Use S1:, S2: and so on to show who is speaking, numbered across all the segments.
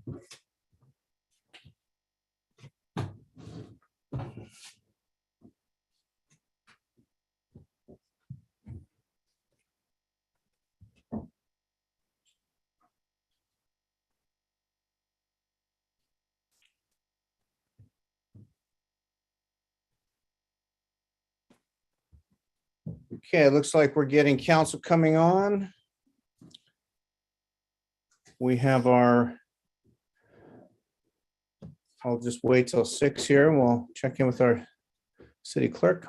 S1: Okay, it looks like we're getting council coming on. We have our, I'll just wait till 6 here and we'll check in with our city clerk.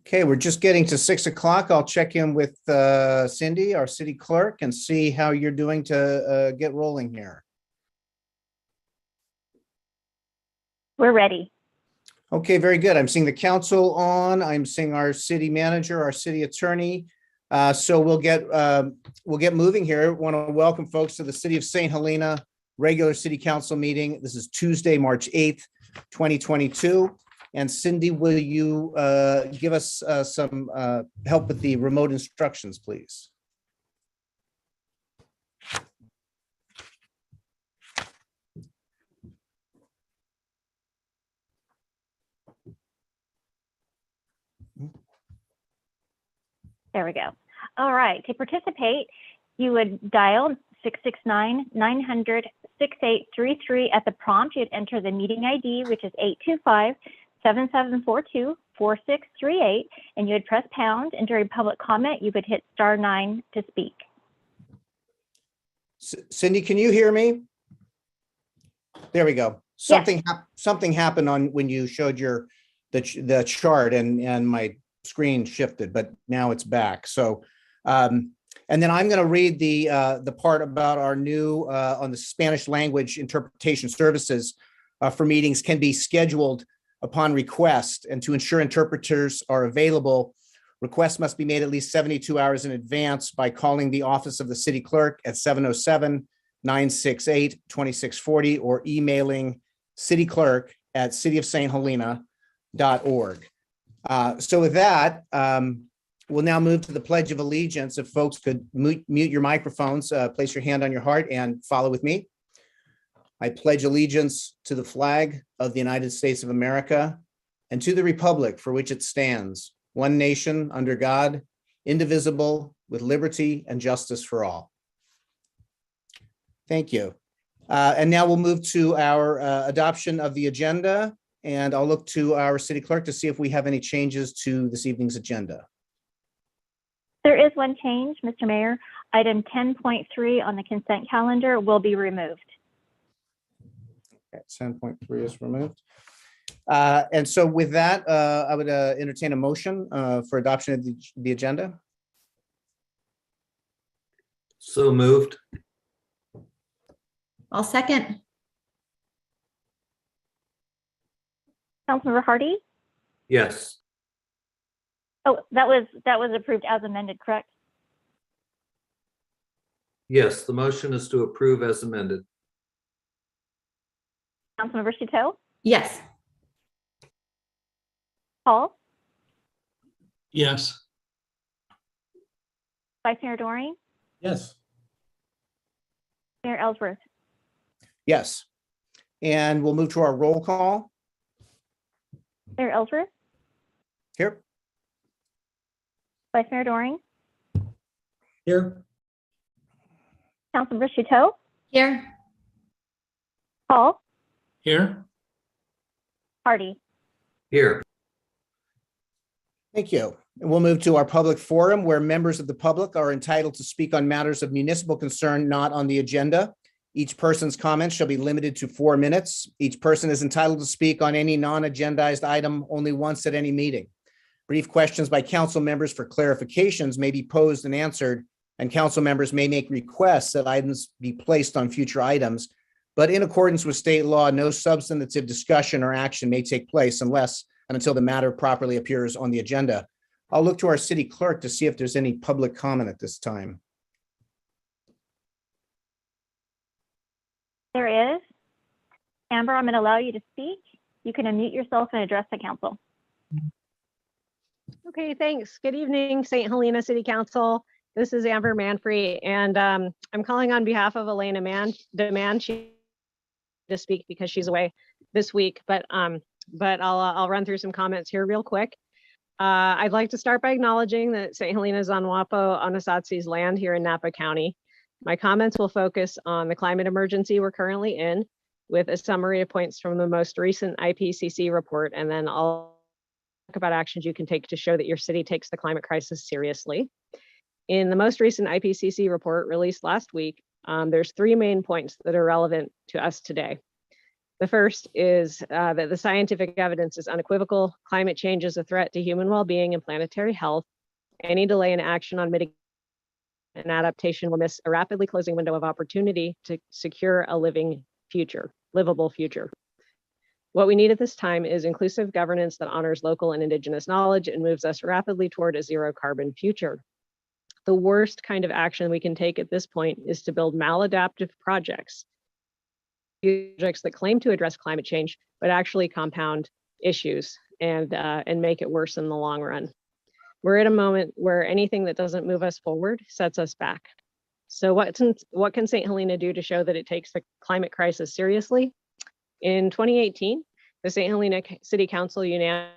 S1: Okay, we're just getting to 6 o'clock. I'll check in with Cindy, our city clerk, and see how you're doing to get rolling here.
S2: We're ready.
S1: Okay, very good. I'm seeing the council on. I'm seeing our city manager, our city attorney. So we'll get moving here. I want to welcome folks to the City of St. Helena regular city council meeting. This is Tuesday, March 8th, 2022. And Cindy, will you give us some help with the remote instructions, please?
S2: There we go. All right. To participate, you would dial 669-900-6833 at the prompt. You'd enter the meeting ID, which is 825-7742-4638, and you would press pound. And during public comment, you would hit *9 to speak.
S1: Cindy, can you hear me? There we go. Something happened on when you showed the chart and my screen shifted, but now it's back. So, and then I'm going to read the part about our new on the Spanish language interpretation services for meetings can be scheduled upon request, and to ensure interpreters are available, requests must be made at least 72 hours in advance by calling the office of the city clerk at 707-968-2640 or emailing cityclerk@cityofsthelena.org. So with that, we'll now move to the Pledge of Allegiance. If folks could mute your microphones, place your hand on your heart and follow with me. I pledge allegiance to the flag of the United States of America and to the republic for which it stands, one nation under God, indivisible, with liberty and justice for all. Thank you. And now we'll move to our adoption of the agenda, and I'll look to our city clerk to see if we have any changes to this evening's agenda.
S2: There is one change, Mr. Mayor. Item 10.3 on the consent calendar will be removed.
S1: Okay, 10.3 is removed. And so with that, I would entertain a motion for adoption of the agenda.
S3: So moved.
S4: I'll second.
S2: Councilmember Hardy?
S3: Yes.
S2: Oh, that was approved as amended, correct?
S3: Yes, the motion is to approve as amended.
S2: Councilmember Chateau?
S4: Yes.
S2: Paul?
S5: Yes.
S2: Vice Mayor Doring?
S5: Yes.
S2: Mayor Ellsworth?
S1: Yes. And we'll move to our roll call.
S2: Mayor Ellsworth?
S1: Here.
S2: Vice Mayor Doring?
S5: Here.
S2: Councilmember Chateau?
S4: Here.
S2: Paul?
S5: Here.
S2: Hardy?
S3: Here.
S1: Thank you. And we'll move to our public forum where members of the public are entitled to speak on matters of municipal concern not on the agenda. Each person's comments shall be limited to 4 minutes. Each person is entitled to speak on any non-agendized item only once at any meeting. Brief questions by council members for clarifications may be posed and answered, and council members may make requests that items be placed on future items. But in accordance with state law, no substantive discussion or action may take place unless and until the matter properly appears on the agenda. I'll look to our city clerk to see if there's any public comment at this time.
S2: There is. Amber, I'm going to allow you to speak. You can unmute yourself and address the council.
S4: Okay, thanks. Good evening, St. Helena City Council. This is Amber Manfrey, and I'm calling on behalf of Helena Demand she to speak because she's away this week, but I'll run through some comments here real quick. I'd like to start by acknowledging that St. Helena is on Wapo Anasatsi's land here in Napa County. My comments will focus on the climate emergency we're currently in, with a summary of points from the most recent IPCC report, and then I'll talk about actions you can take to show that your city takes the climate crisis seriously. In the most recent IPCC report released last week, there's 3 main points that are relevant to us today. The first is that the scientific evidence is unequivocal. Climate change is a threat to human well-being and planetary health. Any delay in action on mitigation and adaptation will miss a rapidly closing window of opportunity to secure a livable future. What we need at this time is inclusive governance that honors local and indigenous knowledge and moves us rapidly toward a zero carbon future. The worst kind of action we can take at this point is to build maladaptive projects that claim to address climate change, but actually compound issues and make it worse in the long run. We're at a moment where anything that doesn't move us forward sets us back. So what can St. Helena do to show that it takes the climate crisis seriously? In 2018, the St. Helena City Council unanimously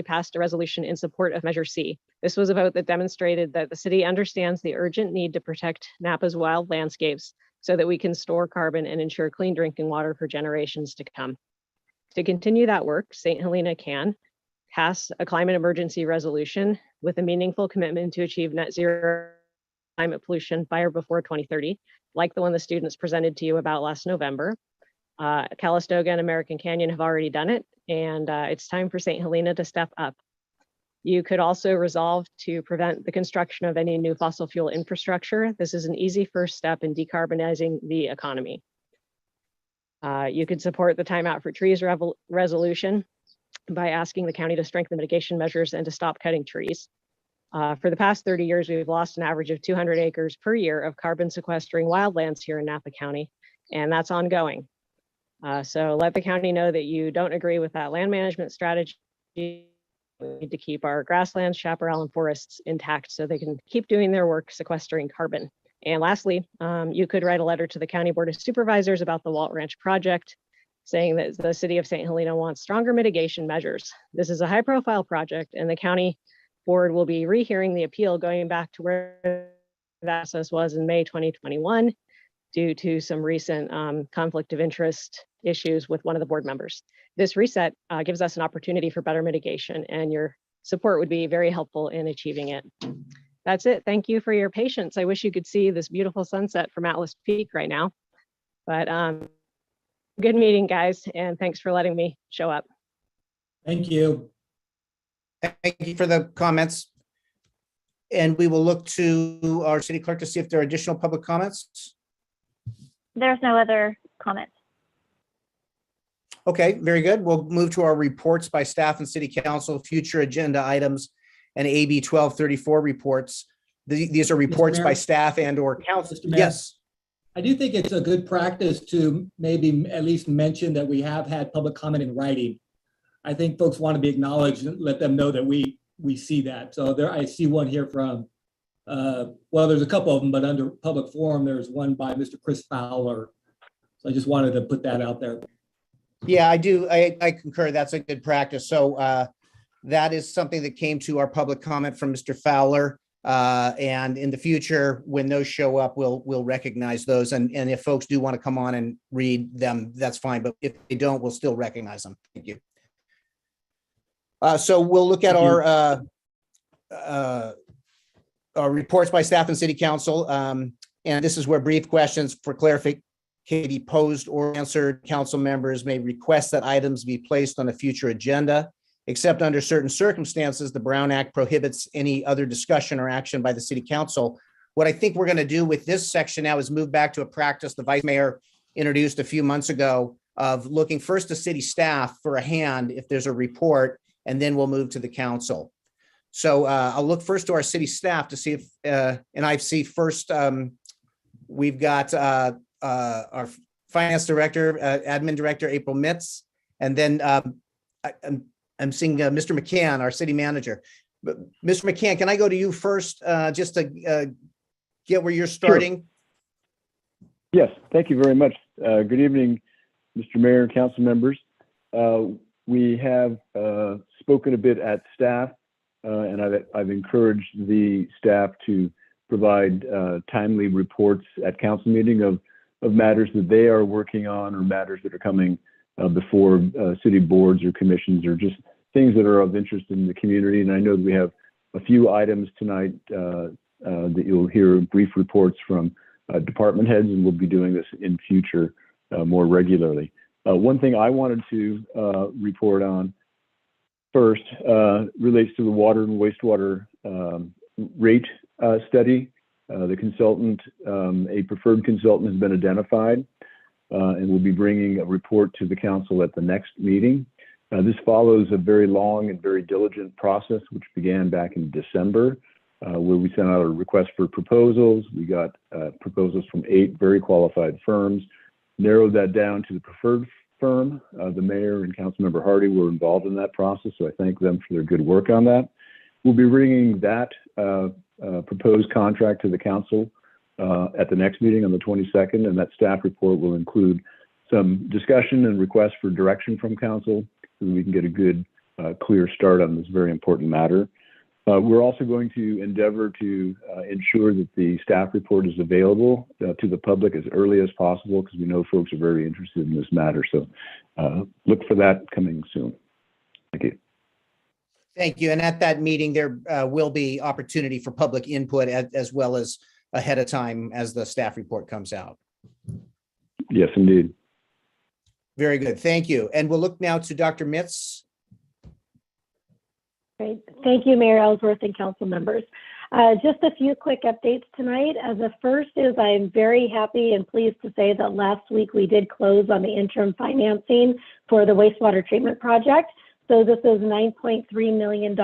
S4: passed a resolution in support of Measure C. This was a vote that demonstrated that the city understands the urgent need to protect Napa's wild landscapes so that we can store carbon and ensure clean drinking water for generations to come. To continue that work, St. Helena can pass a climate emergency resolution with a meaningful commitment to achieve net zero climate pollution by or before 2030, like the one the students presented to you about last November. Calistoga and American Canyon have already done it, and it's time for St. Helena to step up. You could also resolve to prevent the construction of any new fossil fuel infrastructure. This is an easy first step in decarbonizing the economy. You could support the Time Out for Trees resolution by asking the county to strengthen mitigation measures and to stop cutting trees. For the past 30 years, we've lost an average of 200 acres per year of carbon sequestering wildlands here in Napa County, and that's ongoing. So let the county know that you don't agree with that land management strategy. We need to keep our grasslands, chaparral, and forests intact so they can keep doing their work sequestering carbon. And lastly, you could write a letter to the County Board of Supervisors about the Walt Ranch project, saying that the city of St. Helena wants stronger mitigation measures. This is a high-profile project, and the county board will be rehearing the appeal going back to where the process was in May 2021 due to some recent conflict of interest issues with one of the board members. This reset gives us an opportunity for better mitigation, and your support would be very helpful in achieving it. That's it. Thank you for your patience. I wish you could see this beautiful sunset from Atlas Peak right now, but good meeting, guys, and thanks for letting me show up.
S5: Thank you.
S1: Thank you for the comments. And we will look to our city clerk to see if there are additional public comments.
S2: There's no other comments.
S1: Okay, very good. We'll move to our reports by staff and city council, future agenda items, and AB 1234 reports. These are reports by
S5: Mayor?
S1: staff and or council.
S5: Mr. Mayor?
S1: Yes.
S5: I do think it's a good practice to maybe at least mention that we have had public comment in writing. I think folks want to be acknowledged and let them know that we see that. So there, I see one here from, well, there's a couple of them, but under public forum, there's one by Mr. Chris Fowler. So I just wanted to put that out there.
S1: Yeah, I do. I concur. That's a good practice. So that is something that came to our public comment from Mr. Fowler. And in the future, when those show up, we'll recognize those. And if folks do want to come on and read them, that's fine. But if they don't, we'll still recognize them. Thank you. So we'll look at our reports by staff and city council. And this is where brief questions for clarification can be posed or answered. Council members may request that items be placed on a future agenda. Except under certain circumstances, the Brown Act prohibits any other discussion or action by the city council. What I think we're going to do with this section now is move back to a practice the vice mayor introduced a few months ago of looking first to city staff for a hand if there's a report, and then we'll move to the council. So I'll look first to our city staff to see if, and I see first, we've got our Finance Director, Admin Director April Mitz, and then I'm seeing Mr. McCann, our City Manager. But Mr. McCann, can I go to you first, just to get where you're starting?
S6: Yes, thank you very much. Good evening, Mr. Mayor and council members. We have spoken a bit at staff, and I've encouraged the staff to provide timely reports at council meeting of matters that they are working on, or matters that are coming before city boards or commissions, or just things that are of interest in the community. And I know that we have a few items tonight that you'll hear brief reports from department heads, and we'll be doing this in future more regularly. One thing I wanted to report on first relates to the water and wastewater rate study. The consultant, a preferred consultant, has been identified, and we'll be bringing a report to the council at the next meeting. This follows a very long and very diligent process, which began back in December, where we sent out a request for proposals. We got proposals from 8 very qualified firms, narrowed that down to the preferred firm. The mayor and councilmember Hardy were involved in that process, so I thank them for their good work on that. We'll be bringing that proposed contract to the council at the next meeting on the 22nd, and that staff report will include some discussion and requests for direction from council so that we can get a good, clear start on this very important matter. We're also going to endeavor to ensure that the staff report is available to the public as early as possible, because we know folks are very interested in this matter. So look for that coming soon. Thank you.
S1: Thank you. And at that meeting, there will be opportunity for public input as well as ahead of time as the staff report comes out.
S6: Yes, indeed.
S1: Very good. Thank you. And we'll look now to Dr. Mitz.
S7: Great. Thank you, Mayor Ellsworth and council members. Just a few quick updates tonight. The first is I'm very happy and pleased to say that last week we did close on the interim financing for the wastewater treatment project. So this is $9.3 million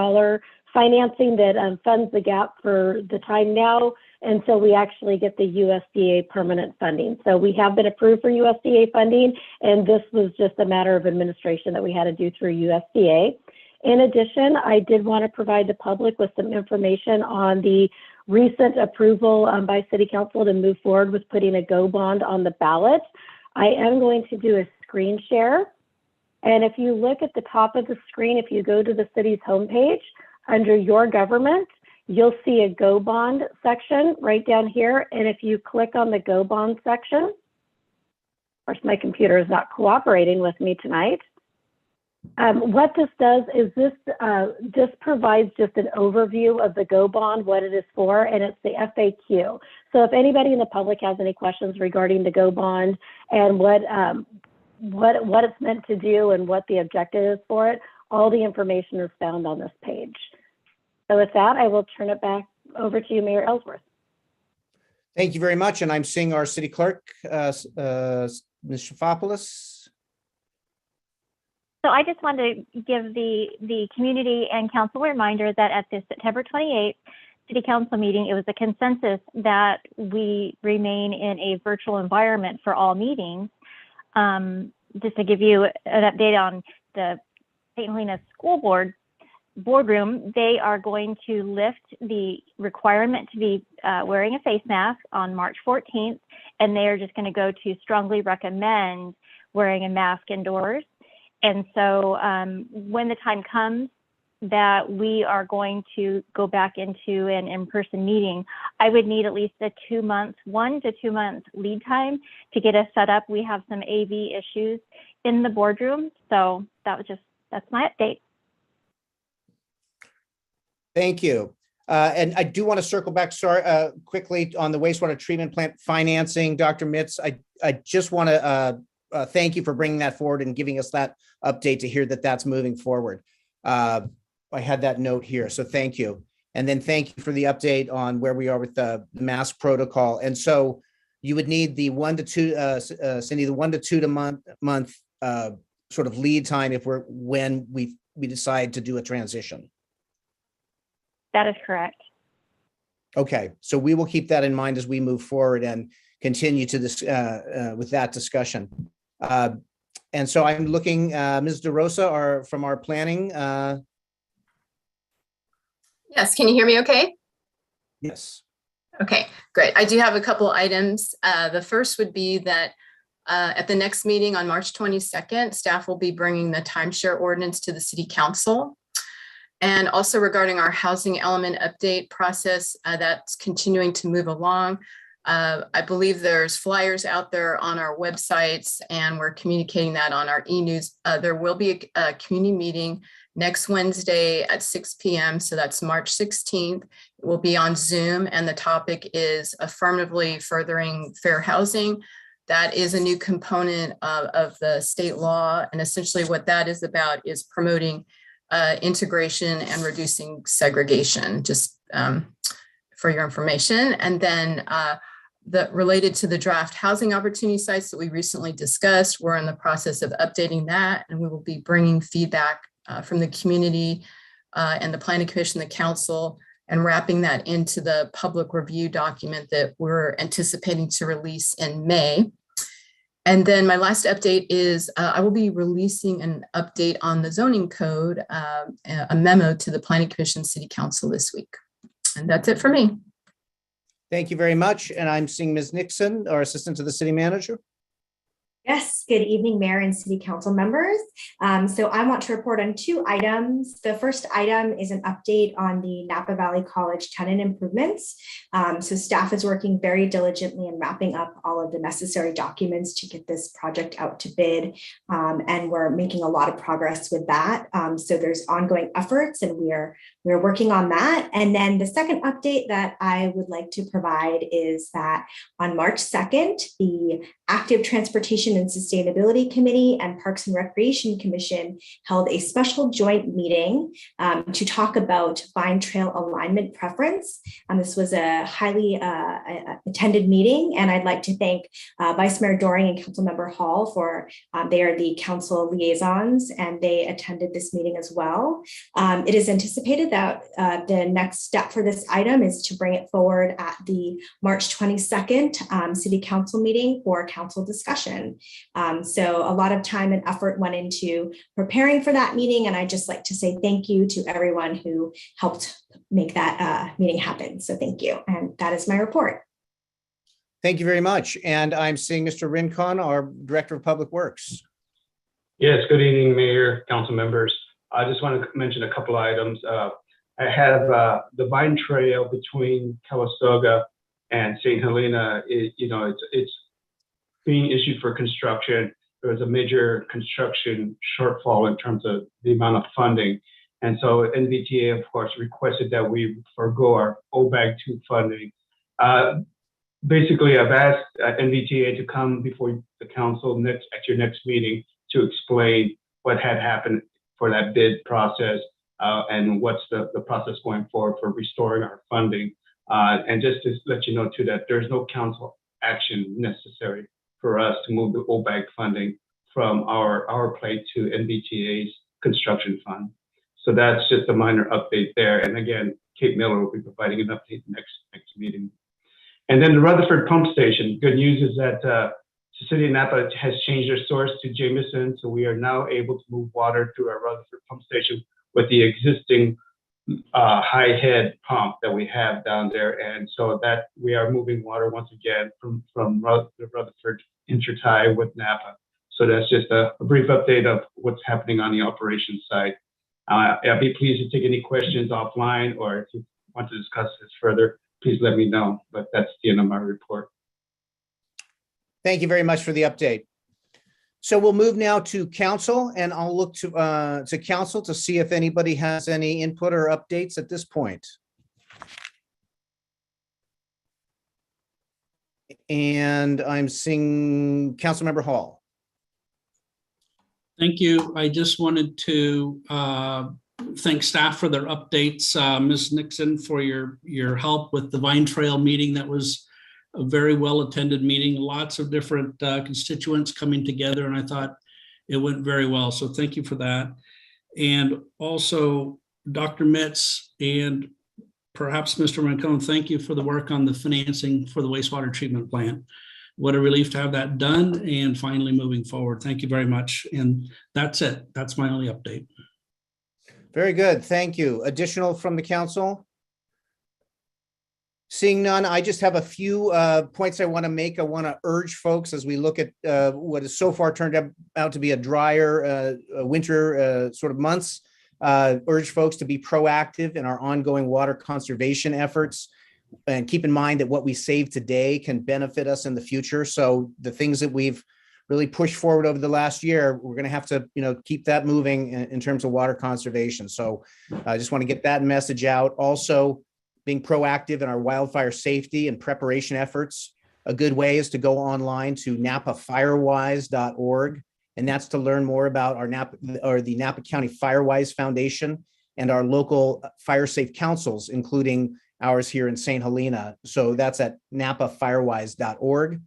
S7: financing that funds the gap for the time now until we actually get the USDA permanent funding. So we have been approved for USDA funding, and this was just a matter of administration that we had to do through USDA. In addition, I did want to provide the public with some information on the recent approval by City Council to move forward with putting a GO bond on the ballot. I am going to do a screen share. And if you look at the top of the screen, if you go to the city's homepage, under your government, you'll see a GO bond section right down here. And if you click on the GO bond section, of course, my computer is not cooperating with me tonight. What this does is this provides just an overview of the GO bond, what it is for, and it's the FAQ. So if anybody in the public has any questions regarding the GO bond and what it's meant to do and what the objective is for it, all the information is found on this page. So with that, I will turn it back over to you, Mayor Ellsworth.
S1: Thank you very much. And I'm seeing our city clerk, Ms. Shafopoulos.
S2: So I just wanted to give the community and council a reminder that at the September 28th City Council meeting, it was a consensus that we remain in a virtual environment for all meetings. Just to give you an update on the St. Helena School Board Boardroom, they are going to lift the requirement to be wearing a face mask on March 14th, and they are just going to go to strongly recommend wearing a mask indoors. And so when the time comes that we are going to go back into an in-person meeting, I would need at least a 1 to 2 month lead time to get us set up. We have some AV issues in the boardroom. So that's my update.
S1: Thank you. And I do want to circle back quickly on the wastewater treatment plant financing, Dr. Mitz. I just want to thank you for bringing that forward and giving us that update to hear that that's moving forward. I had that note here, so thank you. And then thank you for the update on where we are with the mask protocol. And so you would need the 1 to 2, Cindy, the 1 to 2 month sort of lead time when we decide to do a transition.
S2: That is correct.
S1: Okay, so we will keep that in mind as we move forward and continue to this with that discussion. And so I'm looking, Ms. DeRosa, from our planning.
S8: Yes, can you hear me okay?
S1: Yes.
S8: Okay, great. I do have a couple items. The first would be that at the next meeting on March 22nd, staff will be bringing the timeshare ordinance to the City Council. And also regarding our housing element update process, that's continuing to move along. I believe there's flyers out there on our websites, and we're communicating that on our e-news. There will be a community meeting next Wednesday at 6 p.m. So that's March 16th. It will be on Zoom, and the topic is affirmatively furthering fair housing. That is a new component of the state law. And essentially what that is about is promoting integration and reducing segregation, just for your information. And then related to the draft housing opportunity sites that we recently discussed, we're in the process of updating that, and we will be bringing feedback from the community and the Planning Commission, the council, and wrapping that into the public review document that we're anticipating to release in May. And then my last update is I will be releasing an update on the zoning code, a memo to the Planning Commission City Council this week. And that's it for me.
S1: Thank you very much. And I'm seeing Ms. Nixon, our Assistant to the City Manager.
S9: Yes, good evening, Mayor and City Council members. So I want to report on two items. The first item is an update on the Napa Valley College tenant improvements. So staff is working very diligently in wrapping up all of the necessary documents to get this project out to bid. And we're making a lot of progress with that. So there's ongoing efforts, and we're working on that. And then the second update that I would like to provide is that on March 2nd, the Active Transportation and Sustainability Committee and Parks and Recreation Commission held a special joint meeting to talk about Vine Trail alignment preference. This was a highly attended meeting, and I'd like to thank Vice Mayor Doring and Councilmember Hall for they are the council liaisons, and they attended this meeting as well. It is anticipated that the next step for this item is to bring it forward at the March 22nd City Council meeting for council discussion. So a lot of time and effort went into preparing for that meeting, and I'd just like to say thank you to everyone who helped make that meeting happen. So thank you, and that is my report.
S1: Thank you very much. And I'm seeing Mr. Rincon, our Director of Public Works.
S10: Yes, good evening, Mayor, council members. I just want to mention a couple of items. I have the Vine Trail between Calistoga and St. Helena. It's being issued for construction. There was a major construction shortfall in terms of the amount of funding. And so NVTA, of course, requested that we forego our OBAG 2 funding. Basically, I've asked NVTA to come before the council at your next meeting to explain what had happened for that bid process and what's the process going forward for restoring our funding. And just to let you know too that there's no council action necessary for us to move the OBAG funding from our plate to NVTA's construction fund. So that's just a minor update there. And again, Kate Miller will be providing an update next meeting. And then the Rutherford pump station. Good news is that the city of Napa has changed their source to Jameson, so we are now able to move water through our Rutherford pump station with the existing high head pump that we have down there. And so that we are moving water once again from the Rutherford intertie with Napa. So that's just a brief update of what's happening on the operations side. I'll be pleased to take any questions offline, or if you want to discuss this further, please let me know. But that's the end of my report.
S1: Thank you very much for the update. So we'll move now to council, and I'll look to council to see if anybody has any input or updates at this point. And I'm seeing Councilmember Hall.
S11: Thank you. I just wanted to thank staff for their updates. Ms. Nixon, for your help with the Vine Trail meeting. That was a very well-attended meeting, lots of different constituents coming together, and I thought it went very well. So thank you for that. And also, Dr. Metz and perhaps Mr. Rincon, thank you for the work on the financing for the wastewater treatment plant. what a relief to have that done and finally moving forward. Thank you very much. And that's it. That's my only update.
S1: Very good. Thank you. Additional from the council? Seeing none, I just have a few points I want to make. I want to urge folks as we look at what has so far turned out to be a drier winter sort of months, urge folks to be proactive in our ongoing water conservation efforts. And keep in mind that what we save today can benefit us in the future. So the things that we've really pushed forward over the last year, we're going to have to, keep that moving in terms of water conservation. So I just want to get that message out. Also, being proactive in our wildfire safety and preparation efforts. A good way is to go online to napafirewise.org, and that's to learn more about our the Napa County Firewise Foundation and our local fire safe councils, including ours here in St. Helena. So that's at napafirewise.org.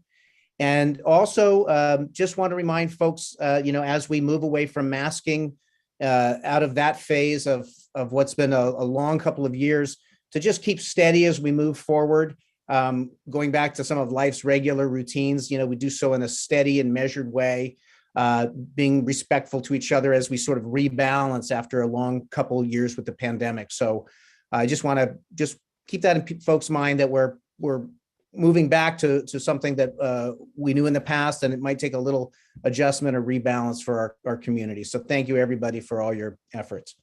S1: And also just want to remind folks, as we move away from masking out of that phase of what's been a long couple of years, to just keep steady as we move forward, going back to some of life's regular routines. We do so in a steady and measured way, being respectful to each other as we sort of rebalance after a long couple of years with the pandemic. So I just want to just keep that in folks' mind that we're moving back to something that we knew in the past, and it might take a little adjustment or rebalance for our community. So thank you, everybody, for all your efforts.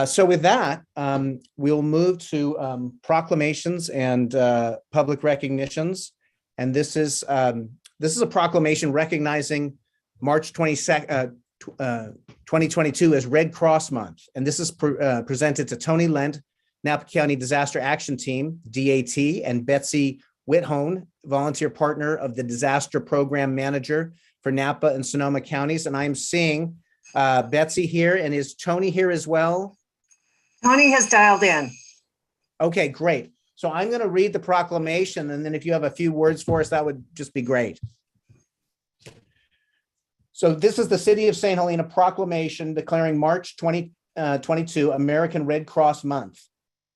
S1: So with that, we'll move to proclamations and public recognitions. And this is a proclamation recognizing March 22nd, 2022 as Red Cross Month. And this is presented to Toni Lent, Napa County Disaster Action Team, DAT, and Betsy Witthohn, volunteer partner of the Disaster Program Manager for Napa and Sonoma counties. And I'm seeing Betsy here, and is Toni here as well?
S12: Toni has dialed in.
S1: Okay, great. So I'm going to read the proclamation, and then if you have a few words for us, that would just be great. So this is the City of St. Helena proclamation declaring March 2022 American Red Cross Month.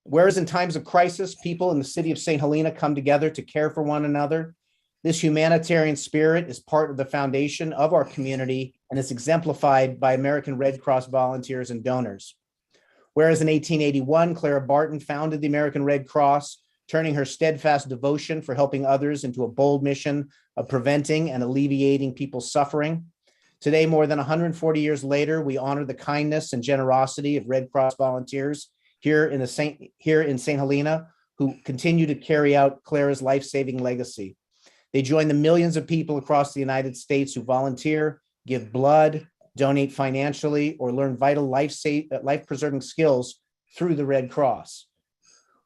S1: Whereas in times of crisis, people in the City of St. Helena come together to care for one another. This humanitarian spirit is part of the foundation of our community and is exemplified by American Red Cross volunteers and donors. Whereas in 1881, Clara Barton founded the American Red Cross, turning her steadfast devotion for helping others into a bold mission of preventing and alleviating people's suffering. Today, more than 140 years later, we honor the kindness and generosity of Red Cross volunteers here in St. Helena, who continue to carry out Clara's life-saving legacy. They join the millions of people across the United States who volunteer, give blood, donate financially, or learn vital life-preserving skills through the Red Cross.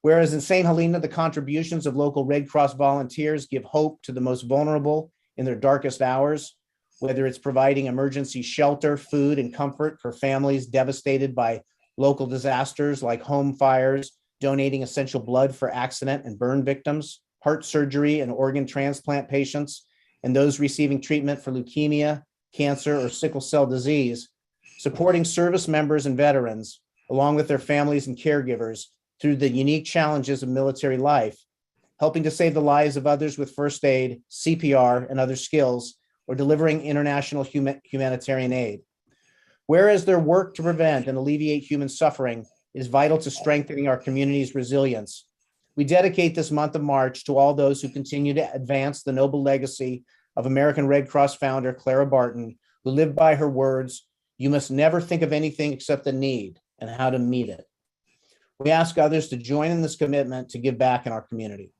S1: Whereas in St. Helena, the contributions of local Red Cross volunteers give hope to the most vulnerable in their darkest hours, whether it's providing emergency shelter, food, and comfort for families devastated by local disasters like home fires, donating essential blood for accident and burn victims, heart surgery and organ transplant patients, and those receiving treatment for leukemia, cancer, or sickle cell disease, supporting service members and veterans, along with their families and caregivers, through the unique challenges of military life, helping to save the lives of others with first aid, CPR, and other skills, or delivering international humanitarian aid. Whereas their work to prevent and alleviate human suffering is vital to strengthening our community's resilience, we dedicate this month of March to all those who continue to advance the noble legacy of American Red Cross founder Clara Barton, who lived by her words, "You must never think of anything except the need and how to meet it." We ask others to join in this commitment to give back in our community.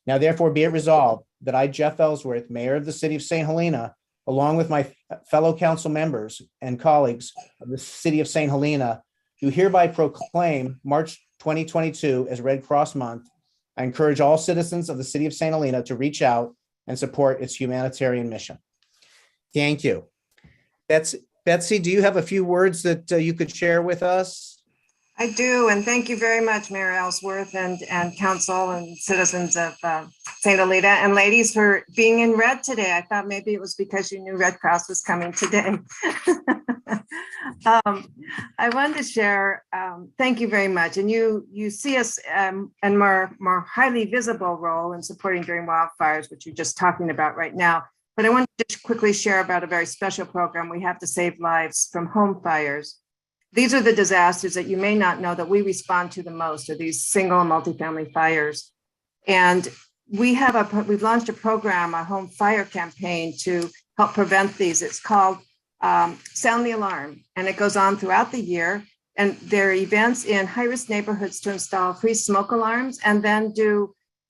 S1: Now, therefore, be it resolved that I, Jeff Ellsworth, Mayor of the City of St. Helena, along with my fellow council members and colleagues of the City of St. Helena, do hereby proclaim March 2022 as Red Cross Month. I encourage all citizens of the City of St. Helena to reach out and support its humanitarian mission. Thank you. Betsy, do you have a few words that you could share with us?
S12: I do, and thank you very much, Mayor Ellsworth and council and citizens of St. Helena, and ladies for being in red today. I thought maybe it was because you knew Red Cross was coming today. I wanted to share, thank you very much. And you see us in more highly visible role in supporting during wildfires, which you're just talking about right now. But I wanted to just quickly share about a very special program we have to save lives from home fires. These are the disasters that you may not know that we respond to the most, are these single and multifamily fires. And we've launched a program, a home fire campaign to help prevent these. It's called Sound the Alarm, and it goes on throughout the year. And there are events in high-risk neighborhoods to install free smoke alarms, and then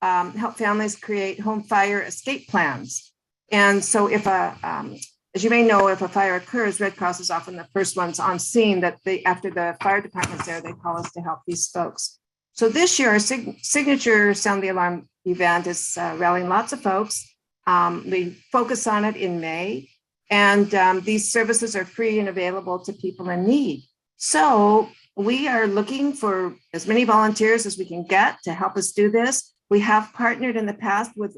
S12: help families create home fire escape plans. And so as you may know, if a fire occurs, Red Cross is often the first ones on scene that after the fire department's there, they call us to help these folks. So this year, our signature Sound the Alarm event is rallying lots of folks. We focus on it in May, and these services are free and available to people in need. So we are looking for as many volunteers as we can get to help us do this. We have partnered in the past with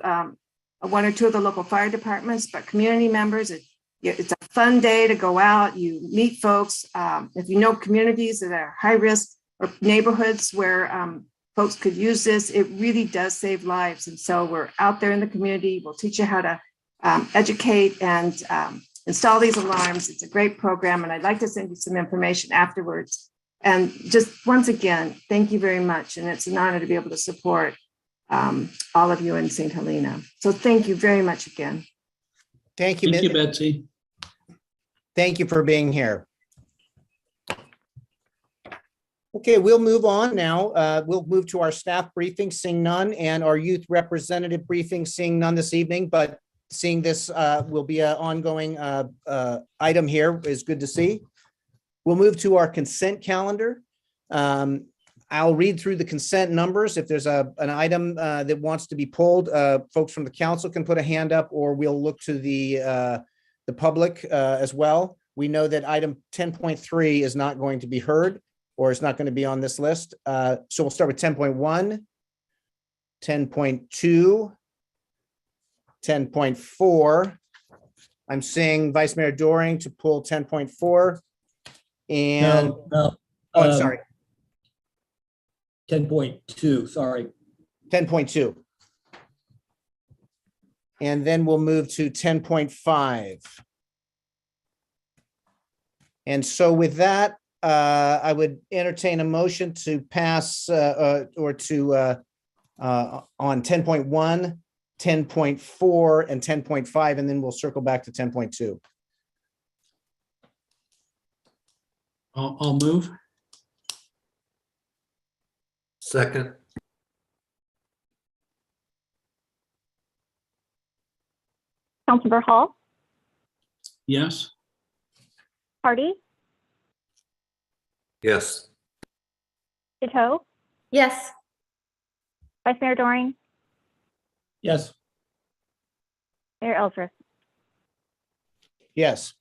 S12: one or two of the local fire departments, but community members, it's a fun day to go out. You meet folks. If you know communities that are high risk or neighborhoods where folks could use this, it really does save lives. And so we're out there in the community. We'll teach you how to educate and install these alarms. It's a great program, and I'd like to send you some information afterwards. And just once again, thank you very much. And it's an honor to be able to support all of you in St. Helena. So thank you very much again.
S1: Thank you,
S11: Thank you, Betsy.
S1: Thank you for being here. Okay, we'll move on now. We'll move to our staff briefing, seeing none, and our youth representative briefing, seeing none this evening, but seeing this will be an ongoing item here is good to see. We'll move to our consent calendar. I'll read through the consent numbers. If there's an item that wants to be pulled, folks from the council can put a hand up, or we'll look to the public as well. We know that item 10.3 is not going to be heard, or it's not going to be on this list. So we'll start with 10.1, 10.2, 10.4. I'm seeing Vice Mayor Doring to pull 10.4. And
S5: No,
S1: I'm sorry.
S5: 10.2, sorry.
S1: 10.2. And then we'll move to 10.5. And so with that, I would entertain a motion to pass on 10.1, 10.4, and 10.5, and then we'll circle back to 10.2.
S11: I'll move.
S3: Second.
S2: Councilmember Hall,
S11: Yes.
S2: Hardy,
S3: Yes.
S2: Witthohn,
S9: Yes.
S2: Vice Mayor Doring,
S5: Yes.
S2: Mayor Ellsworth.
S1: Yes.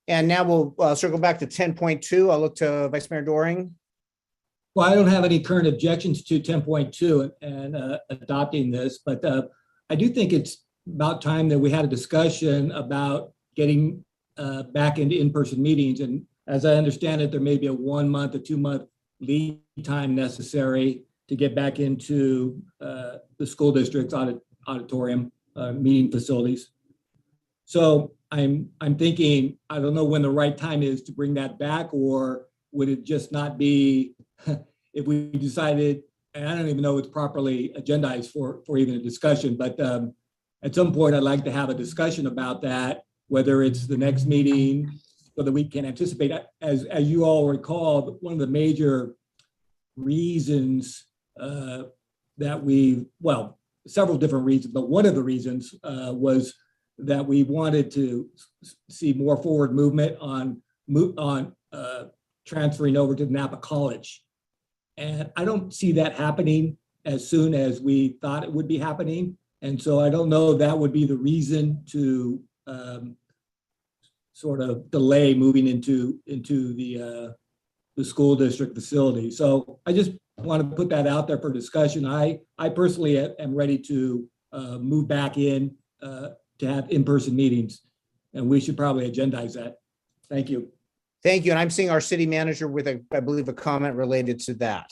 S1: And now we'll circle back to 10.2. I'll look to Vice Mayor Doring.
S5: Well, I don't have any current objections to 10.2 and adopting this, but I do think it's about time that we had a discussion about getting back into in-person meetings. And as I understand it, there may be a 1 month, a 2 month lead time necessary to get back into the school district's auditorium meeting facilities. So I'm thinking, I don't know when the right time is to bring that back, or would it just not be if we decided, and I don't even know it's properly agendized for even a discussion, but at some point I'd like to have a discussion about that, whether it's the next meeting so that we can anticipate. As you all recall, one of the major reasons well, several different reasons, but one of the reasons was that we wanted to see more forward movement on transferring over to Napa College. And I don't see that happening as soon as we thought it would be happening. And so I don't know if that would be the reason to sort of delay moving into the school district facility. So I just want to put that out there for discussion. I personally am ready to move back in to have in-person meetings, and we should probably agendize that. Thank you.
S1: Thank you. And I'm seeing our city manager with I believe, a comment related to that.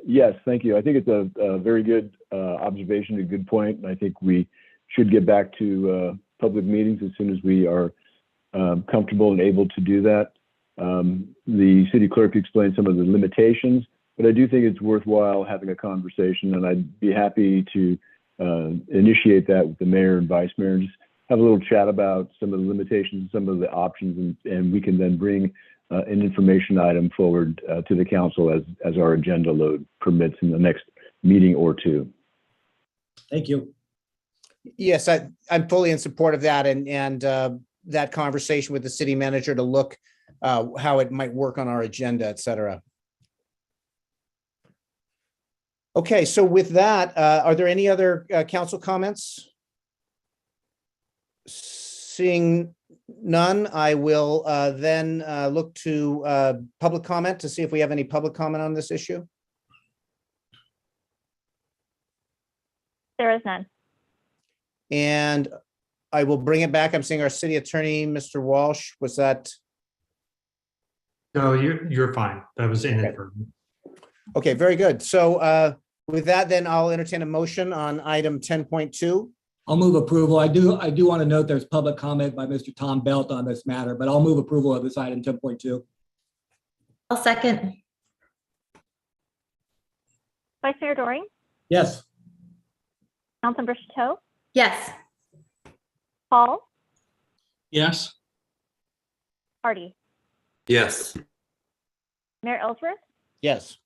S6: Yes, thank you. I think it's a very good observation, a good point. And I think we should get back to public meetings as soon as we are comfortable and able to do that. The city clerk explained some of the limitations, but I do think it's worthwhile having a conversation, and I'd be happy to initiate that with the mayor and vice mayor, and just have a little chat about some of the limitations, some of the options, and we can then bring an information item forward to the council as our agenda load permits in the next meeting or two.
S5: Thank you.
S1: Yes, I'm fully in support of that, and that conversation with the city manager to look how it might work on our agenda, et cetera. Okay, so with that, are there any other council comments? Seeing none, I will then look to public comment to see if we have any public comment on this issue.
S2: There is none.
S1: And I will bring it back. I'm seeing our city attorney, Mr. Walsh. Was that?
S13: No, you're fine. That was inadvertent.
S1: Okay, very good. So with that, then I'll entertain a motion on item 10.2.
S5: I'll move approval. I do want to note there's public comment by Mr. Tom Belt on this matter, but I'll move approval of this item 10.2.
S14: I'll second.
S2: Vice Mayor Doring,
S5: Yes.
S2: Councilmember Chateau,
S14: Yes.
S2: Paul,
S11: Yes.
S2: Hardy,
S3: Yes.
S2: Mayor Ellsworth,
S1: Yes.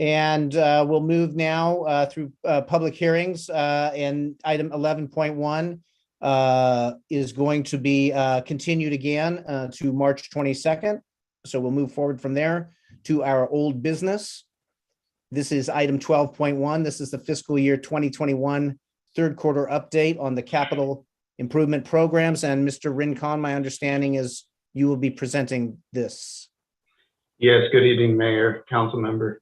S1: And we'll move now through public hearings, and item 11.1 is going to be continued again to March 22nd. So we'll move forward from there to our old business. This is item 12.1. This is the fiscal year 2021 third quarter update on the capital improvement programs. And Mr. Rincon, my understanding is you will be presenting this.
S10: Yes, good evening, Mayor, Council Member.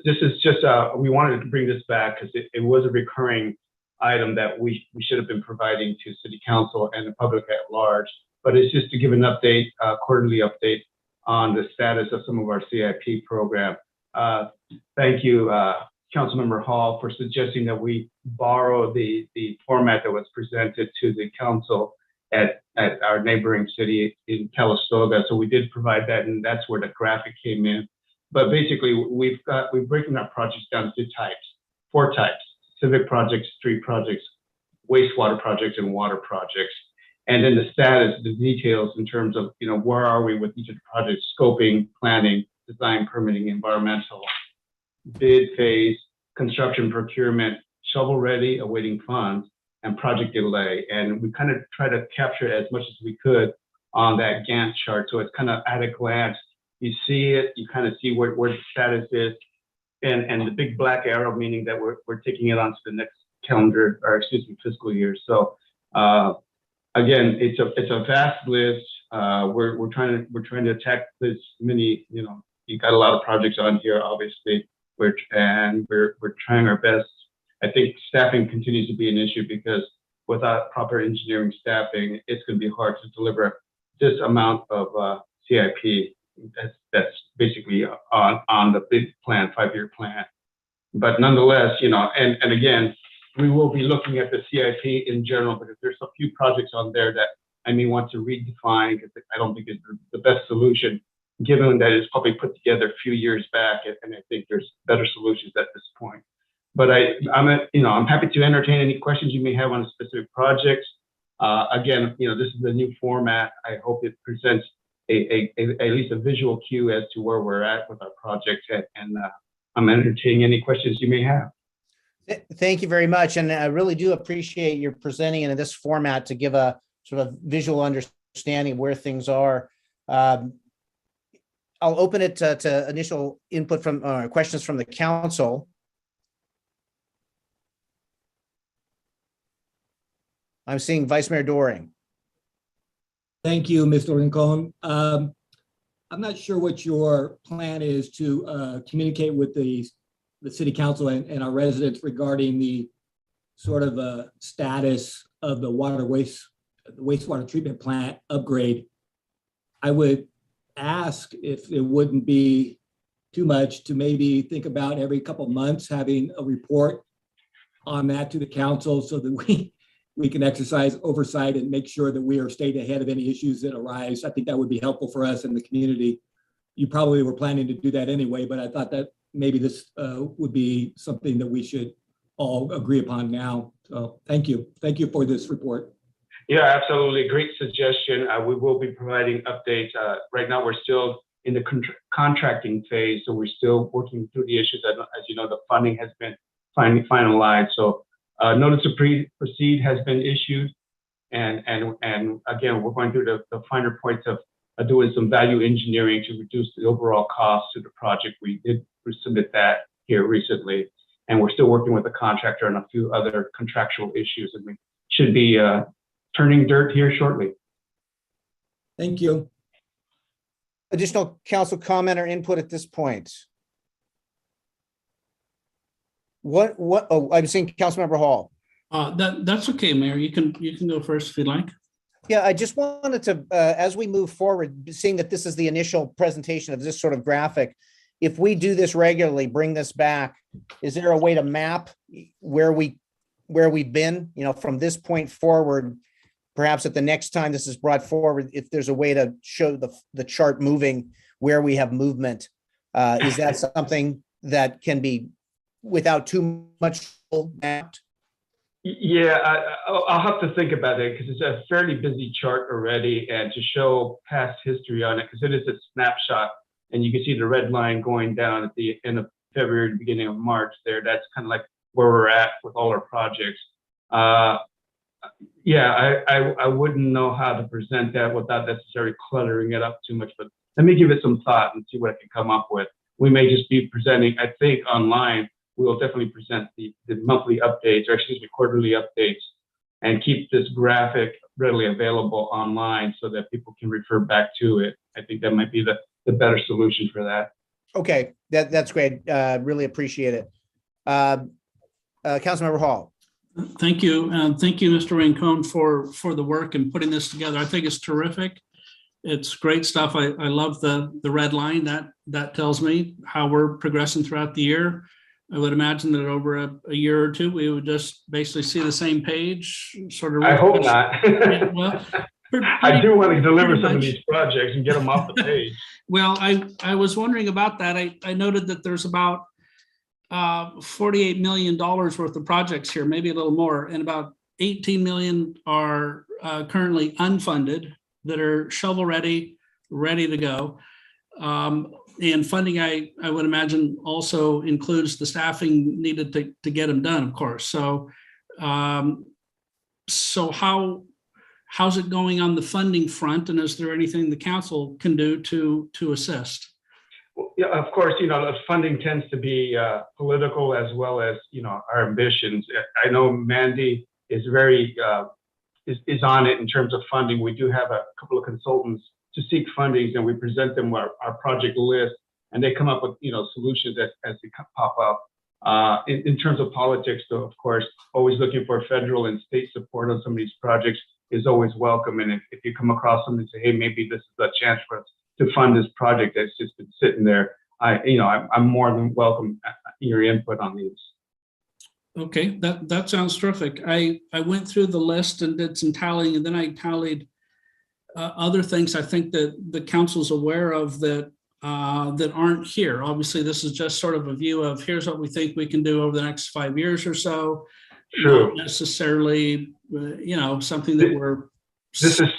S10: This is just, we wanted to bring this back because it was a recurring item that we should have been providing to City Council and the public at large. But it's just to give an update, quarterly update on the status of some of our CIP program. Thank you, Councilmember Hall, for suggesting that we borrow the format that was presented to the council at our neighboring city in Calistoga. So we did provide that, and that's where the graphic came in. But basically, we've broken our projects down to four types: civic projects, street projects, wastewater projects, and water projects. And then the status, the details in terms of, where are we with each of the projects: scoping, planning, design, permitting, environmental, bid phase, construction, procurement, shovel ready, awaiting funds, and project delay. And we kind of try to capture as much as we could on that Gantt chart. So it's kind of at a glance. You see it, you kind of see where the status is, and the big black arrow meaning that we're taking it on to the next fiscal year. So again, it's a vast list. We're trying to attack this many. You got a lot of projects on here, obviously. We're trying our best. I think staffing continues to be an issue because without proper engineering staffing, it's going to be hard to deliver this amount of CIP. That's basically on the big plan, 5-year plan. But nonetheless, and again, we will be looking at the CIP in general because there's a few projects on there that I may want to redefine because I don't think it's the best solution, given that it's probably put together a few years back, and I think there's better solutions at this point. But I'm happy to entertain any questions you may have on specific projects. Again, this is the new format. I hope it presents at least a visual cue as to where we're at with our project, and I'm entertaining any questions you may have.
S1: Thank you very much, and I really do appreciate your presenting in this format to give a sort of visual understanding of where things are. I'll open it to initial input from questions from the council. I'm seeing Vice Mayor Doring.
S5: Thank you, Mr. Rincon. I'm not sure what your plan is to communicate with the city council and our residents regarding the sort of status of the wastewater treatment plant upgrade, I would ask if it wouldn't be too much to maybe think about every couple of months having a report on that to the council so that we can exercise oversight and make sure that we are staying ahead of any issues that arise. I think that would be helpful for us in the community. You probably were planning to do that anyway, but I thought that maybe this would be something that we should all agree upon now. So thank you. Thank you for this report.
S10: Yeah, absolutely. Great suggestion. We will be providing updates. Right now, we're still in the contracting phase, so we're still working through the issues. As you know, the funding has been finally finalized. So notice to proceed has been issued. And again, we're going through the finer points of doing some value engineering to reduce the overall cost to the project. We did submit that here recently, and we're still working with the contractor on a few other contractual issues, and we should be turning dirt here shortly.
S5: Thank you.
S1: Additional council comment or input at this point? Oh, I'm seeing Councilmember Hall.
S11: That's okay, Mayor. You can go first if you'd like.
S1: Yeah, I just wanted to, as we move forward, seeing that this is the initial presentation of this sort of graphic, if we do this regularly, bring this back, is there a way to map where we've been, from this point forward, perhaps at the next time this is brought forward, if there's a way to show the chart moving where we have movement, is that something that can be without too much mapped?
S10: Yeah, I'll have to think about it because it's a fairly busy chart already, and to show past history on it, because it is a snapshot, and you can see the red line going down at the end of February, beginning of March there. That's kind of like where we're at with all our projects. Yeah, I wouldn't know how to present that without necessarily cluttering it up too much, but let me give it some thought and see what I can come up with. We may just be presenting, I think online, we will definitely present the monthly updates, or excuse me, quarterly updates, and keep this graphic readily available online so that people can refer back to it. I think that might be the better solution for that.
S1: Okay, that's great. Really appreciate it. Councilmember Hall.
S11: Thank you. Thank you, Mr. Rincon, for the work and putting this together. I think it's terrific. It's great stuff. I love the red line. That tells me how we're progressing throughout the year. I would imagine that over a year or two, we would just basically see the same page, sort of.
S10: I hope not.
S11: Yeah, well,
S10: I do want to deliver some of these projects and get them off the page.
S11: Well, I was wondering about that. I noted that there's about $48 million worth of projects here, maybe a little more, and about 18 million are currently unfunded that are shovel ready to go. And funding, I would imagine, also includes the staffing needed to get them done, of course. So, so how's it going on the funding front, and is there anything the council can do to assist?
S10: Well, yeah, of course, the funding tends to be political as well as our ambitions. I know Mandy is very is on it in terms of funding. We do have a couple of consultants to seek fundings, and we present them our project list, and they come up with solutions as they pop up. In terms of politics, though, of course, always looking for federal and state support on some of these projects is always welcome. And if you come across something and say, hey, maybe this is a chance for us to fund this project that's just been sitting there, I'm more than welcome your input on these.
S11: Okay, that sounds terrific. I went through the list and did some tallying, and then I tallied other things I think that the council's aware of that aren't here. Obviously, this is just sort of a view of here's what we think we can do over the next 5 years or so.
S10: True.
S11: Not necessarily, something that we're.
S10: This is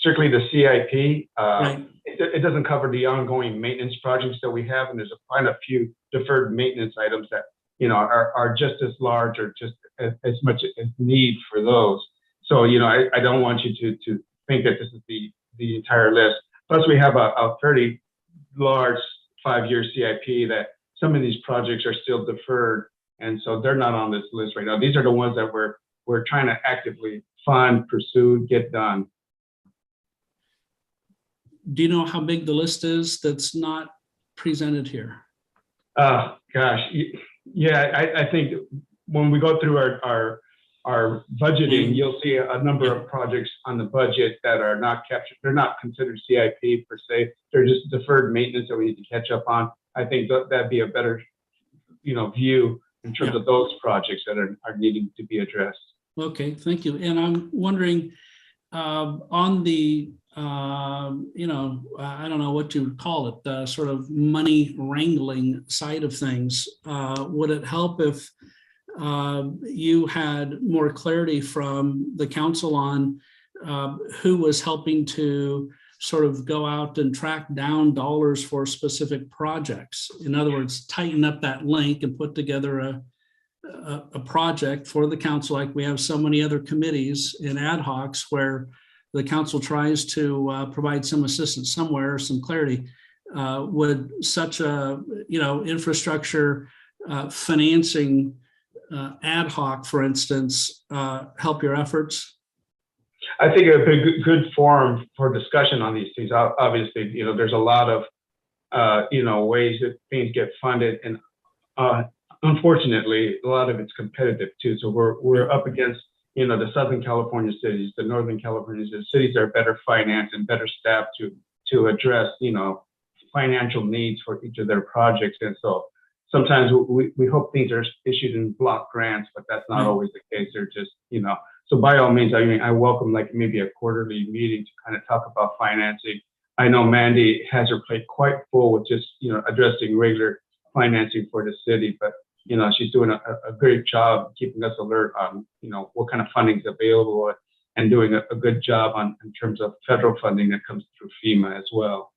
S10: strictly the CIP.
S11: Right.
S10: It doesn't cover the ongoing maintenance projects that we have, and there's quite a few deferred maintenance items that are just as large or just as much as need for those. So I don't want you to think that this is the entire list. Plus, we have a fairly large 5-year CIP that some of these projects are still deferred, and so they're not on this list right now. These are the ones that we're trying to actively fund, pursue, get done.
S11: Do you know how big the list is that's not presented here?
S10: Gosh, yeah, I think when we go through our our budgeting, you'll see a number of projects on the budget that are not captured. They're not considered CIP per se. They're just deferred maintenance that we need to catch up on. I think that'd be a better, view in terms of those projects that are needing to be addressed.
S11: Okay, thank you. And I'm wondering on the, I don't know what you would call it, the sort of money wrangling side of things. Would it help if you had more clarity from the council on who was helping to sort of go out and track down dollars for specific projects? In other words, tighten up that link and put together a project for the council, like we have so many other committees in ad hocs where the council tries to provide some assistance somewhere, some clarity. Would such a, infrastructure financing ad hoc, for instance, help your efforts?
S10: I think it would be a good forum for discussion on these things. Obviously, there's a lot of, ways that things get funded, and unfortunately, a lot of it's competitive too. So we're up against, the Southern California cities, the Northern California cities are better financed and better staffed to address, financial needs for each of their projects. And so sometimes we hope things are issued in block grants, but that's not always the case. They're just, so by all means, I welcome like maybe a quarterly meeting to kind of talk about financing. I know Mandy has her plate quite full with just, addressing regular financing for the city, but, she's doing a great job keeping us alert on, what kind of funding is available, and doing a good job in terms of federal funding that comes through FEMA as well.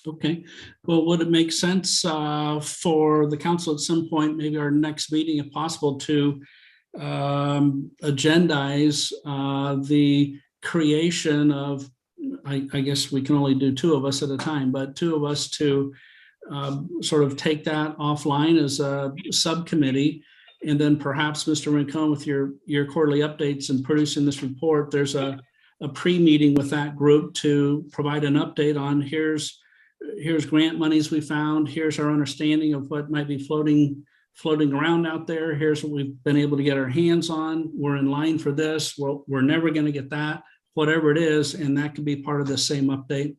S11: Okay, well, would it make sense for the council at some point, maybe our next meeting, if possible, to agendize the creation of, I guess we can only do two of us at a time, but two of us to sort of take that offline as a subcommittee, and then perhaps Mr. Rincon, with your quarterly updates and producing this report, there's a pre-meeting with that group to provide an update on here's grant monies we found, here's our understanding of what might be floating around out there, here's what we've been able to get our hands on, we're in line for this, we're never going to get that, whatever it is, and that could be part of the same update.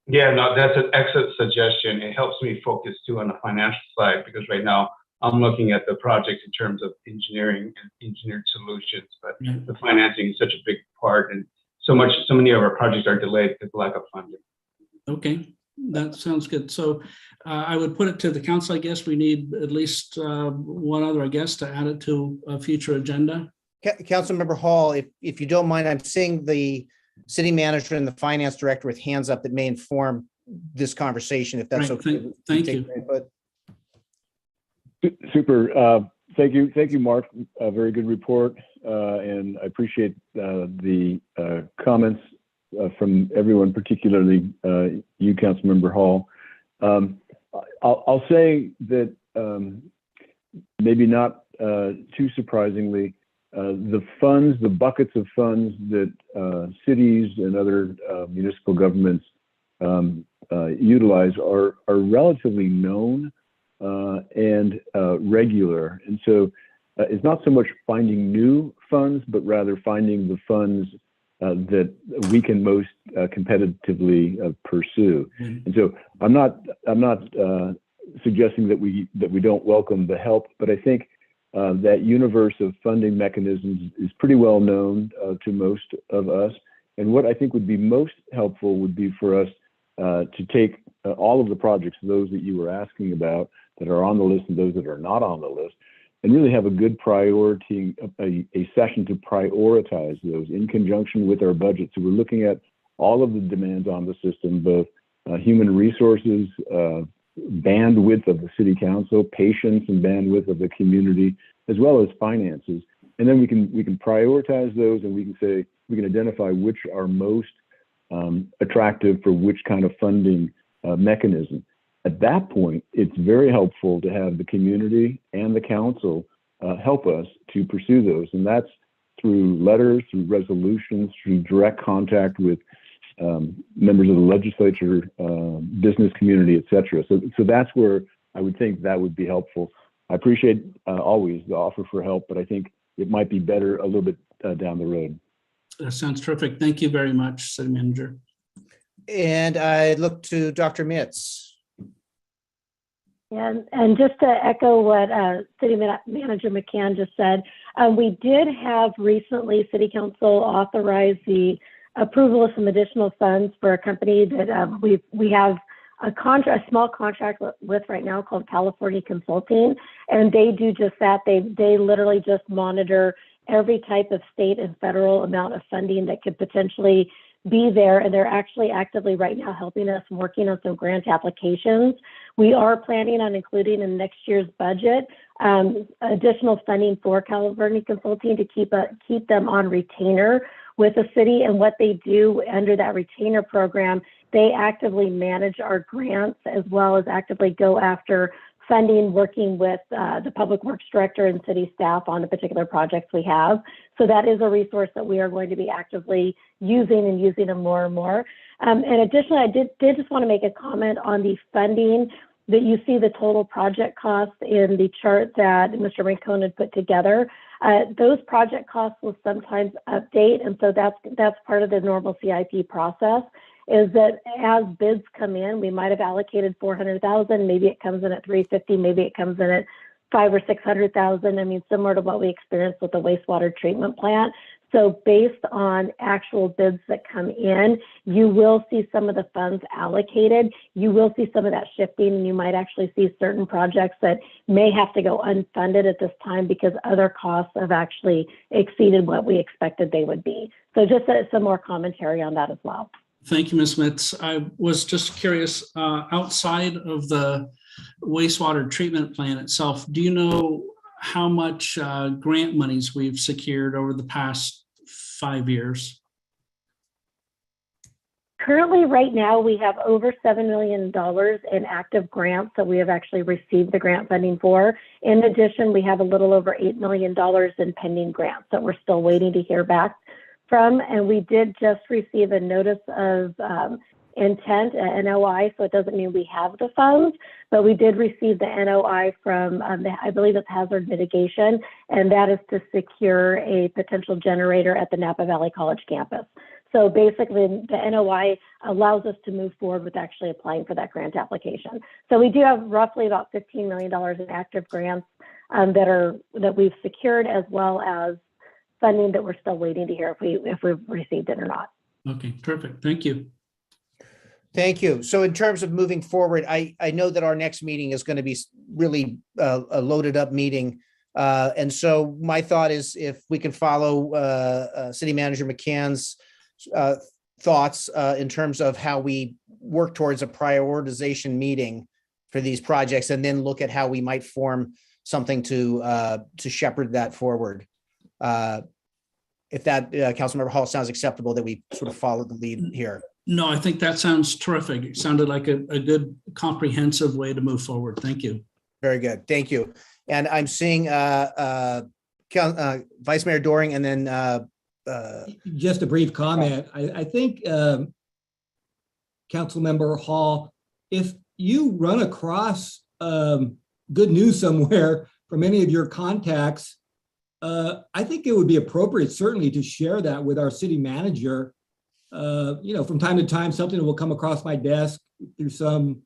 S10: Yeah, no, that's an excellent suggestion. It helps me focus too on the financial side, because right now I'm looking at the project in terms of engineering and engineered solutions, but the financing is such a big part, and so many of our projects are delayed because of lack of funding.
S11: Okay, that sounds good. So I would put it to the council. I guess we need at least one other, I guess, to add it to a future agenda.
S1: Councilmember Hall, if you don't mind, I'm seeing the city manager and the finance director with hands up that may inform this conversation, if that's okay.
S11: Thank you.
S6: Super. Thank you, Mark. A very good report, and I appreciate the comments from everyone, particularly you, Councilmember Hall. I'll say that maybe not too surprisingly, the buckets of funds that cities and other municipal governments utilize are relatively known and regular. And so it's not so much finding new funds, but rather finding the funds that we can most competitively pursue. And so I'm not suggesting that we don't welcome the help, but I think that universe of funding mechanisms is pretty well known to most of us. And what I think would be most helpful would be for us to take all of the projects, those that you were asking about, that are on the list and those that are not on the list, and really have a good priority, a session to prioritize those in conjunction with our budget. So we're looking at all of the demands on the system, both human resources, bandwidth of the city council, patience and bandwidth of the community, as well as finances. And then we can prioritize those, and we can identify which are most attractive for which kind of funding mechanism. At that point, it's very helpful to have the community and the council help us to pursue those. And that's through letters, through resolutions, through direct contact with members of the legislature, business community, et cetera. So that's where I would think that would be helpful. I appreciate always the offer for help, but I think it might be better a little bit down the road.
S11: That sounds terrific. Thank you very much, City Manager.
S1: And I look to Dr. Mitz.
S7: And just to echo what City Manager McCann just said, we did have recently City Council authorize the approval of some additional funds for a company that we have a small contract with right now called California Consulting, and they do just that. They literally just monitor every type of state and federal amount of funding that could potentially be there, and they're actually actively right now helping us working on some grant applications. We are planning on including in next year's budget additional funding for California Consulting to keep them on retainer with the city. And what they do under that retainer program, they actively manage our grants as well as actively go after funding, working with the Public Works Director and city staff on the particular projects we have. So that is a resource that we are going to be actively using them more and more. And additionally, I did just want to make a comment on the funding that you see the total project costs in the chart that Mr. Rincon had put together. Those project costs will sometimes update, and so that's part of the normal CIP process. Is that as bids come in, we might have allocated 400,000, maybe it comes in at 350, maybe it comes in at 500,000 or 600,000. I mean, similar to what we experienced with the wastewater treatment plant. So based on actual bids that come in, you will see some of the funds allocated. You will see some of that shifting, and you might actually see certain projects that may have to go unfunded at this time because other costs have actually exceeded what we expected they would be. So just some more commentary on that as well.
S11: Thank you, Ms. Mitz. I was just curious, outside of the wastewater treatment plant itself, do you know how much grant monies we've secured over the past 5 years?
S7: Currently, right now, we have over $7 million in active grants that we have actually received the grant funding for. In addition, we have a little over $8 million in pending grants that we're still waiting to hear back from. And we did just receive a notice of intent, an NOI, so it doesn't mean we have the funds, but we did receive the NOI from, I believe it's hazard mitigation, and that is to secure a potential generator at the Napa Valley College campus. So basically, the NOI allows us to move forward with actually applying for that grant application. So we do have roughly about $15 million in active grants that we've secured, as well as funding that we're still waiting to hear if we've received it or not.
S11: Okay, perfect. Thank you.
S1: Thank you. So in terms of moving forward, I know that our next meeting is going to be really a loaded up meeting. And so my thought is if we can follow City Manager McCann's thoughts in terms of how we work towards a prioritization meeting for these projects, and then look at how we might form something to shepherd that forward. If that, Councilmember Hall, sounds acceptable, that we sort of follow the lead here.
S11: No, I think that sounds terrific. It sounded like a good comprehensive way to move forward. Thank you.
S1: Very good. Thank you. And I'm seeing Vice Mayor Doring, and then
S5: just a brief comment. I think Councilmember Hall, if you run across good news somewhere from any of your contacts, I think it would be appropriate certainly to share that with our city manager. From time to time, something will come across my desk through some,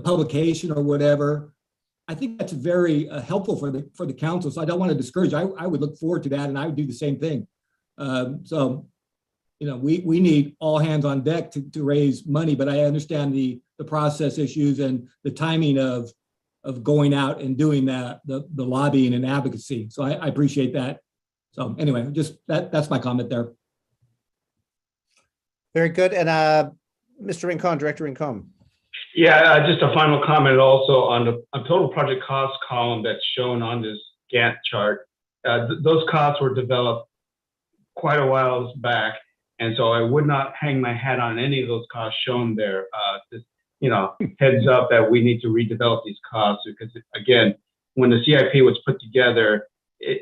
S5: publication or whatever. I think that's very helpful for the council. So I don't want to discourage. I would look forward to that, and I would do the same thing. We need all hands on deck to raise money, but I understand the process issues and the timing of going out and doing that, the lobbying and advocacy. So I appreciate that. So anyway, just that's my comment there.
S1: Very good. And Mr. Rincon, Director Rincon.
S10: Yeah, just a final comment also on the total project cost column that's shown on this Gantt chart. Those costs were developed quite a while back, and so I would not hang my hat on any of those costs shown there. Just, heads up that we need to redevelop these costs, because again, when the CIP was put together,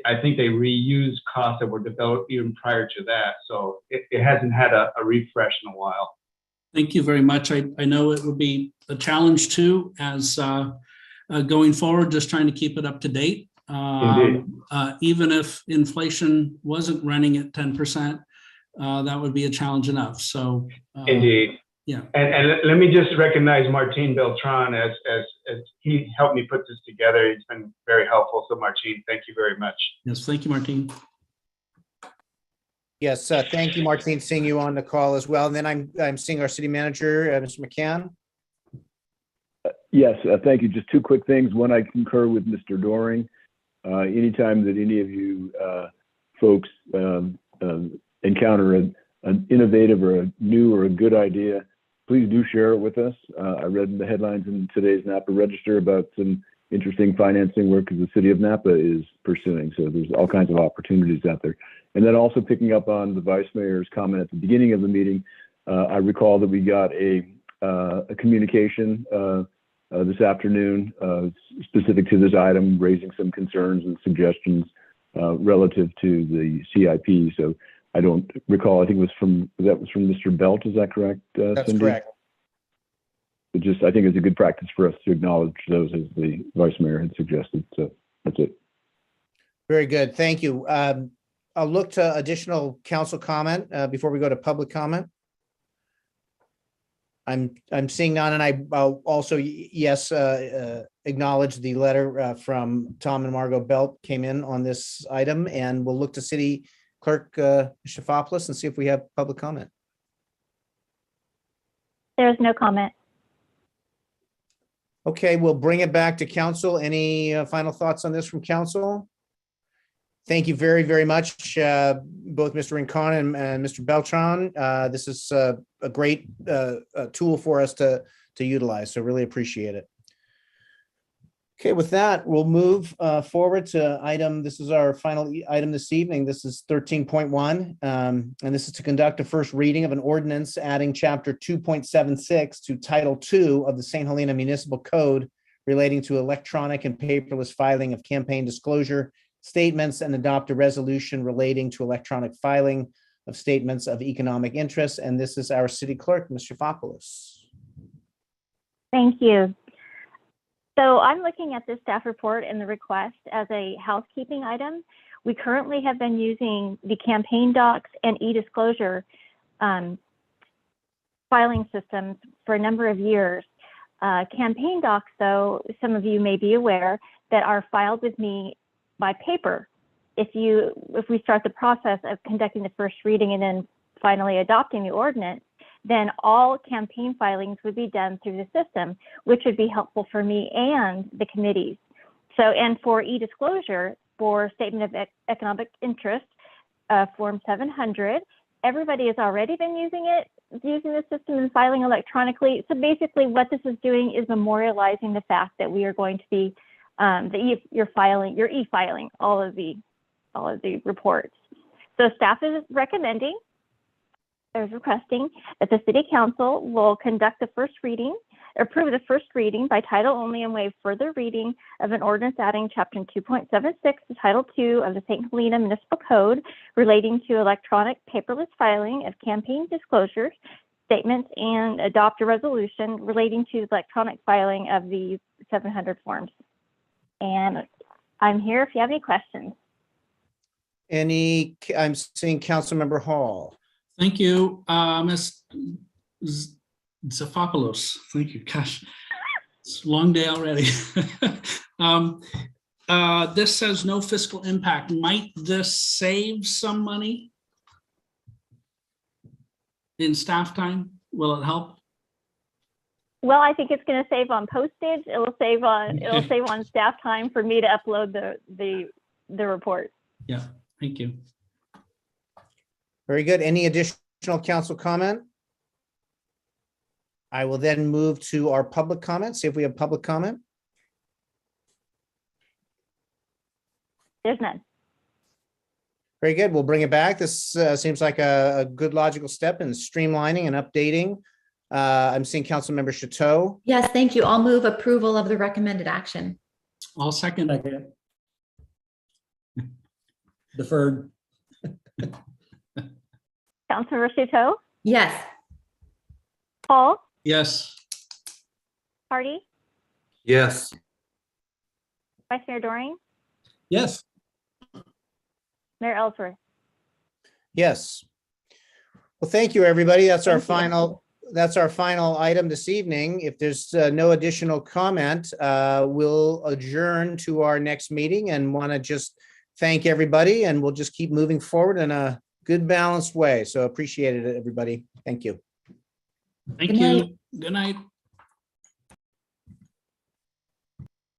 S10: I think they reused costs that were developed even prior to that. So it hasn't had a refresh in a while.
S11: Thank you very much. I know it would be a challenge too, as going forward, just trying to keep it up to date.
S10: Indeed.
S11: Even if inflation wasn't running at 10%, that would be a challenge enough. So
S10: Indeed.
S11: yeah.
S10: And let me just recognize Martin Beltran as he helped me put this together. He's been very helpful. So Martin, thank you very much.
S11: Yes, thank you, Martin.
S1: Yes, thank you, Martine, seeing you on the call as well. And then I'm seeing our city manager, Mr. McCann.
S6: Yes, thank you. Just two quick things. One, I concur with Mr. Doring. Anytime that any of you folks encounter an innovative or a new or a good idea, please do share it with us. I read the headlines in today's Napa Register about some interesting financing work that the city of Napa is pursuing. So there's all kinds of opportunities out there. And then also picking up on the Vice Mayor's comment at the beginning of the meeting, I recall that we got a communication this afternoon specific to this item, raising some concerns and suggestions relative to the CIP. So I don't recall, I think that was from Mr. Belt, is that correct,
S1: That's
S6: Cindy?
S1: correct.
S6: It just, I think it's a good practice for us to acknowledge those as the Vice Mayor had suggested. So that's it.
S1: Very good. Thank you. I'll look to additional council comment before we go to public comment. I'm seeing none, and I'll also, yes, acknowledge the letter from Tom and Margot Belt came in on this item, and we'll look to City Clerk Shafopoulos and see if we have public comment.
S2: There's no comment.
S1: Okay, we'll bring it back to council. Any final thoughts on this from council? Thank you very, very much, both Mr. Rincon and Mr. Beltran. This is a great tool for us to utilize, so really appreciate it. Okay, with that, we'll move forward to item. This is our final item this evening. This is 13.1, and this is to conduct a first reading of an ordinance adding chapter 2.76 to title 2 of the St. Helena Municipal Code relating to electronic and paperless filing of campaign disclosure statements, and adopt a resolution relating to electronic filing of statements of economic interest. And this is our city clerk, Ms. Shafopoulos.
S2: Thank you. So I'm looking at this staff report and the request as a housekeeping item. We currently have been using the campaign docs and e-disclosure filing systems for a number of years. Campaign docs, though, some of you may be aware that are filed with me by paper. If we start the process of conducting the first reading and then finally adopting the ordinance, then all campaign filings would be done through the system, which would be helpful for me and the committees. So, and for e-disclosure, for statement of economic interest, Form 700, everybody has already been using the system and filing electronically. So basically what this is doing is memorializing the fact that we are going to be you're e-filing all of the reports. So staff is requesting that the City Council will conduct the first reading, approve the first reading by title only, and waive further reading of an ordinance adding chapter 2.76 to title 2 of the St. Helena Municipal Code relating to electronic paperless filing of campaign disclosures statements, and adopt a resolution relating to electronic filing of the 700 forms. And I'm here if you have any questions.
S1: I'm seeing Councilmember Hall.
S11: Thank you, Ms. Zafopoulos. Thank you. Gosh, it's a long day already. This says no fiscal impact. Might this save some money in staff time? Will it help?
S2: Well, I think it's going to save on postage. It'll save on staff time for me to upload the report.
S11: Yeah, thank you.
S1: Very good. Any additional council comment? I will then move to our public comment. See if we have public comment.
S2: There's none.
S1: Very good. We'll bring it back. This seems like a good logical step in streamlining and updating. I'm seeing Councilmember Chateau.
S14: Yes, thank you. I'll move approval of the recommended action.
S11: I'll second.
S5: Deferred.
S2: Councilmember Chateau?
S14: Yes.
S2: Paul?
S11: Yes.
S2: Hardy?
S3: Yes.
S2: Vice Mayor Doring?
S5: Yes.
S2: Mayor Ellsworth.
S1: Yes. Well, thank you, everybody. That's our
S2: Thank you.
S1: final item this evening. If there's no additional comment, we'll adjourn to our next meeting and want to just thank everybody, and we'll just keep moving forward in a good balanced way. So appreciate it, everybody. Thank you.
S11: Thank
S14: Good night.
S11: you. Good night.